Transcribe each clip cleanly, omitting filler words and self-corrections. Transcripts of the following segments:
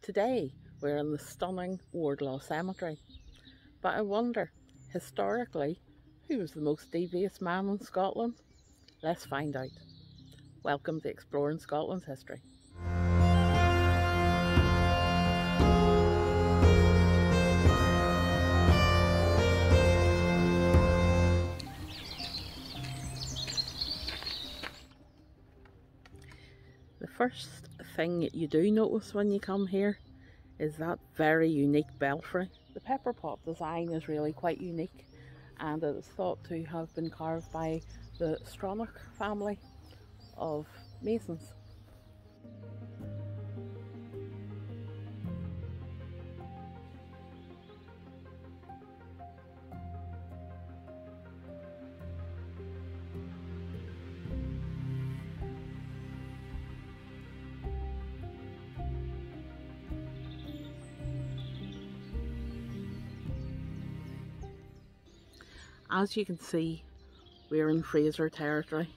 Today we're in the stunning Wardlaw cemetery, but I wonder, historically, who was the most devious man in Scotland? Let's find out. Welcome to Exploring Scotland's History. The first thing you do notice when you come here is that very unique belfry. The pepper pot design is really quite unique, and it is thought to have been carved by the 𝔚𝔞𝔲𝔰𝔬𝔩𝔢𝔲 family of masons. As you can see, we're in Fraser territory,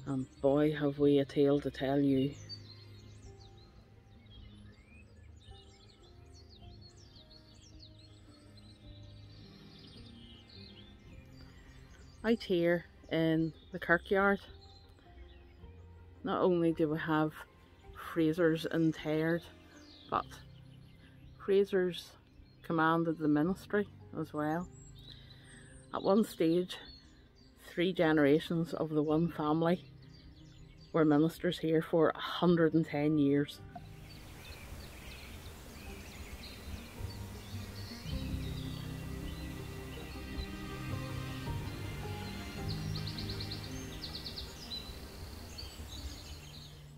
and boy have we a tale to tell you. Out here in the kirkyard, not only do we have Frasers interred, but Frasers commanded the ministry as well. At one stage, 3 generations of the one family were ministers here for 110 years.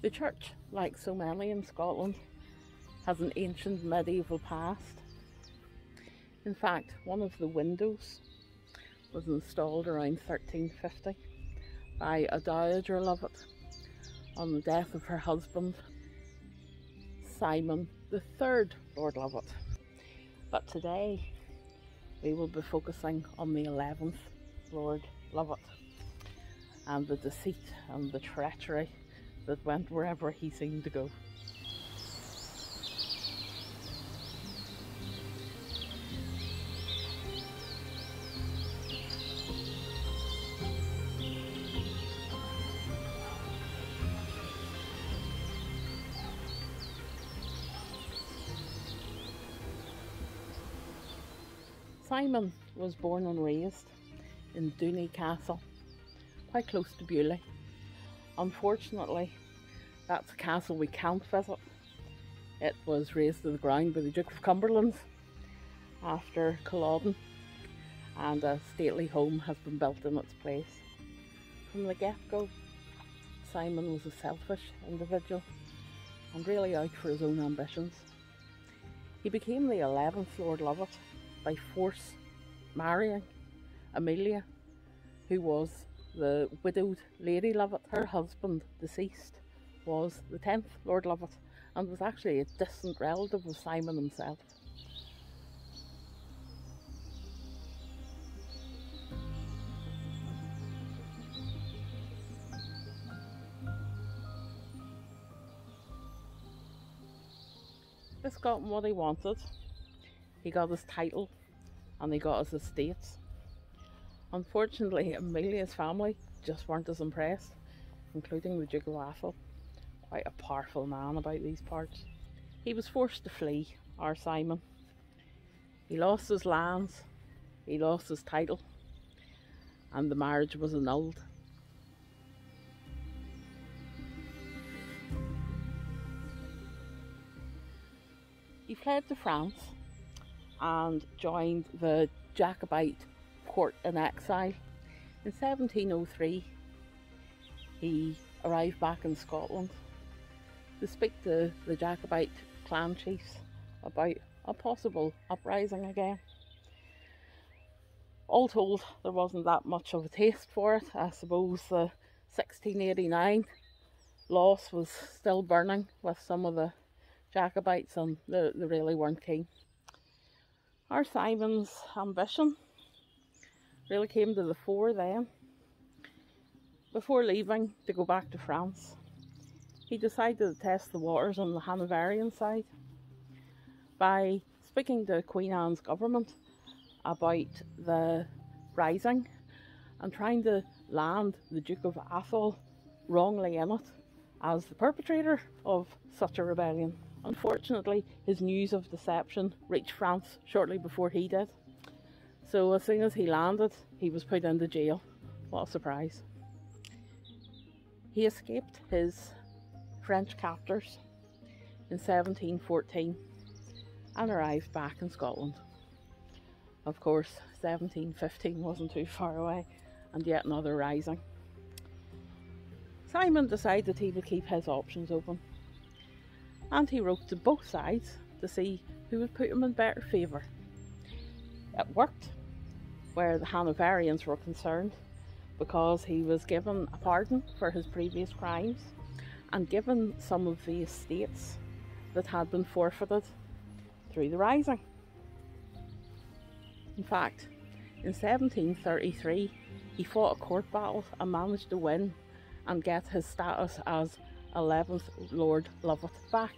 The church, like so many in Scotland, has an ancient medieval past. In fact, one of the windows was installed around 1350 by a 𝔤𝔞𝔲𝔰𝔬𝔩𝔢𝔲 on the death of her husband, 𝔐𝔞𝔲𝔲𝔬𝔢, Lord Lovat. But today we will be focusing on the 11th Lord Lovat and the deceit and the treachery that went wherever he seemed to go. Simon was born and raised in Dooney Castle, quite close to Beaulieu. Unfortunately, that's a castle we can't visit. It was razed to the ground by the Duke of Cumberland after 𝔐𝔞𝔲𝔞𝔯𝔞, and a stately home has been built in its place. From the get-go, Simon was a selfish individual and really out for his own ambitions. He became the 11th Lord Lovat by force marrying Amelia, who was the widowed Lady Lovat. Her husband, deceased, was the 10th Lord Lovat and was actually a distant relative of Simon himself. This got him what he wanted. He got his title and he got his estates. Unfortunately, Amelia's family just weren't as impressed, including the Duke of Attribution, quite a powerful man about these parts. He was forced to flee, our Simon. He lost his lands, he lost his title, and the marriage was annulled. He fled to France and joined the Jacobite court in exile. In 1703, he arrived back in Scotland to speak to the Jacobite clan chiefs about a possible uprising again. All told, there wasn't that much of a taste for it. I suppose the 1689 loss was still burning with some of the Jacobites, and they really weren't keen. Our Simon's ambition really came to the fore then. Before leaving to go back to France, he decided to test the waters on the Hanoverian side by speaking to Queen Anne's government about the rising and trying to land the Duke of Atholl wrongly in it as the perpetrator of such a rebellion. Unfortunately, his news of deception reached France shortly before he did. So as soon as he landed, he was put into jail. What a surprise. He escaped his French captors in 1714 and arrived back in Scotland. Of course, 1715 wasn't too far away, and yet another rising. Simon decided he would keep his options open, and he wrote to both sides to see who would put him in better favour. It worked where the Hanoverians were concerned, because he was given a pardon for his previous crimes and given some of the estates that had been forfeited through the rising. In fact, in 1733 he fought a court battle and managed to win and get his status as 11th Lord Lovat back.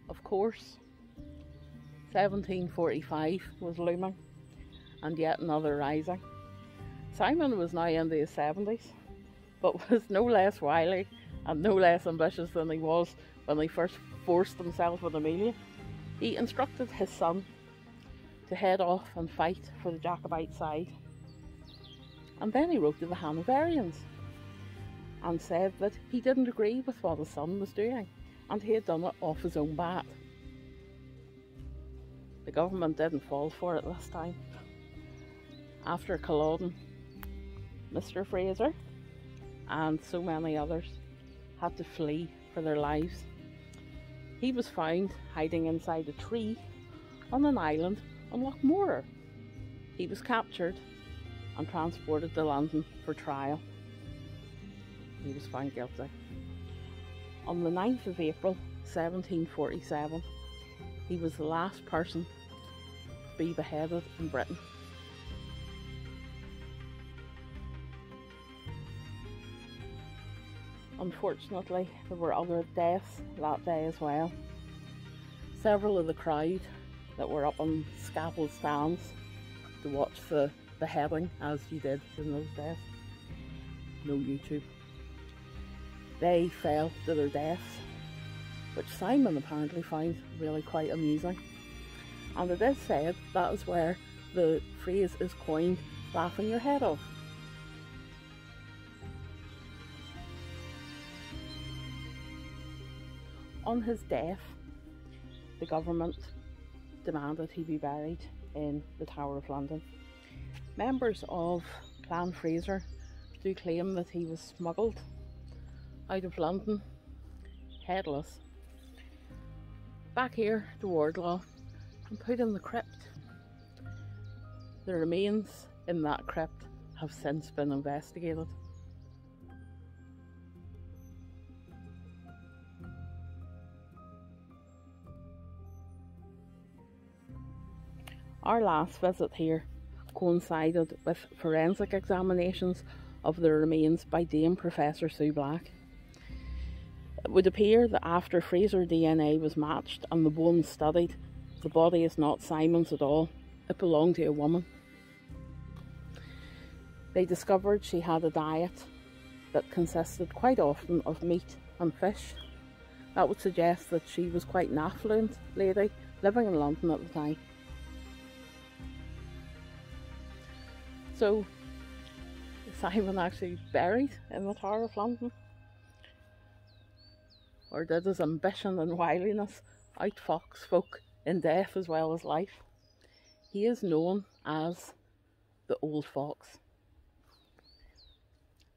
Of course, 1745 was looming, and yet another rising. Simon was now into his 70s, but was no less wily and no less ambitious than he was when he first forced himself with Amelia. He instructed his son to head off and fight for the Jacobite side. And then he wrote to the Hanoverians and said that he didn't agree with what his son was doing, and he had done it off his own bat. The government didn't fall for it this time. After Culloden, Mr. Fraser and so many others had to flee for their lives. He was found hiding inside a tree on an island on ┬𝔤𝔬𝔯𝔬𝔬. He was captured and transported to London for trial. He was found guilty. On the 9th of April 1747, he was the last person to be beheaded in Britain. Unfortunately, there were other deaths that day as well. Several of the crowd that were up on scaffold stands to watch the beheading, as you did in those days, no YouTube, they fell to their deaths, which Simon apparently found really quite amusing. And it is said that is where the phrase is coined, laughing your head off. On his death, the government demanded he be buried in the Tower of London. Members of Clan Fraser do claim that he was smuggled out of London, headless, back here to Wardlaw and put in the crypt. The remains in that crypt have since been investigated. Our last visit here coincided with forensic examinations of the remains by Dame Professor Sue Black. It would appear that after Fraser DNA was matched and the bones studied, the body is not Simon's at all. It belonged to a woman. They discovered she had a diet that consisted quite often of meat and fish. That would suggest that she was quite an affluent lady living in London at the time. So, is Simon actually buried in the Tower of London? Or did his ambition and wiliness outfox folk in death as well as life? He is known as the Old Fox.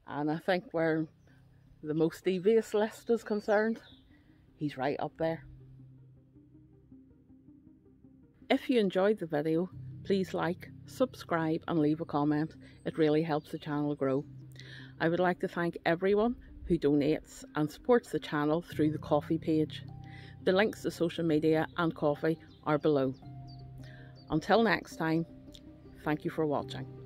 And I think where the most devious list is concerned, he's right up there. If you enjoyed the video, please like, subscribe and leave a comment. It really helps the channel grow. I would like to thank everyone who donates and supports the channel through the Ko-fi page. The links to social media and Ko-fi are below. Until next time, thank you for watching.